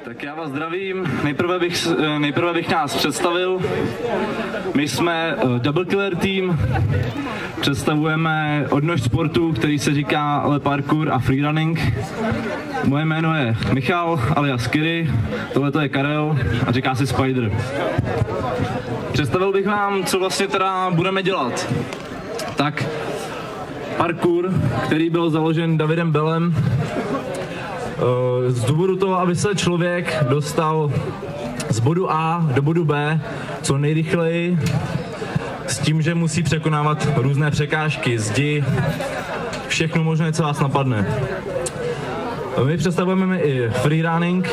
Tak já vás zdravím. Nejprve bych nás představil. My jsme Double Killer Team. Představujeme odnož sportu, který se říká Le Parkour a Freerunning. Moje jméno je Michal alias Kiri, tohleto je Karel a říká si Spider. Představil bych vám, co vlastně teda budeme dělat. Tak parkour, který byl založen Davidem Bellem, z důvodu toho, aby se člověk dostal z bodu A do bodu B co nejrychleji, s tím, že musí překonávat různé překážky, zdi, všechno možné, co vás napadne. My představujeme i freerunning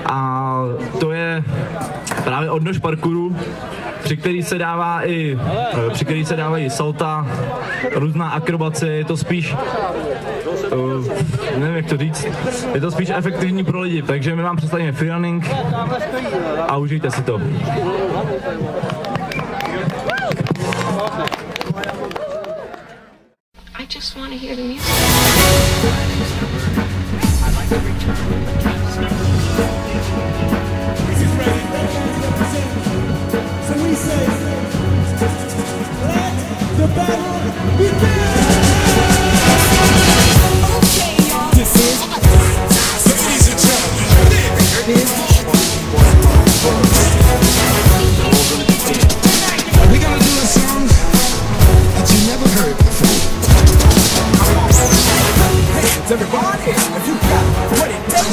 a to je právě odnož parkouru, při který se dávají salta, různá akrobace, je to spíš, nevím jak to říct, je to spíš efektivní pro lidi, takže my vám představíme freerunning a užijte si to. I just want to hear the music. So we say, let the battle begin! This is, ladies and gentlemen, we're gonna do a song that you never heard before. Hey, everybody, if you got what it takes.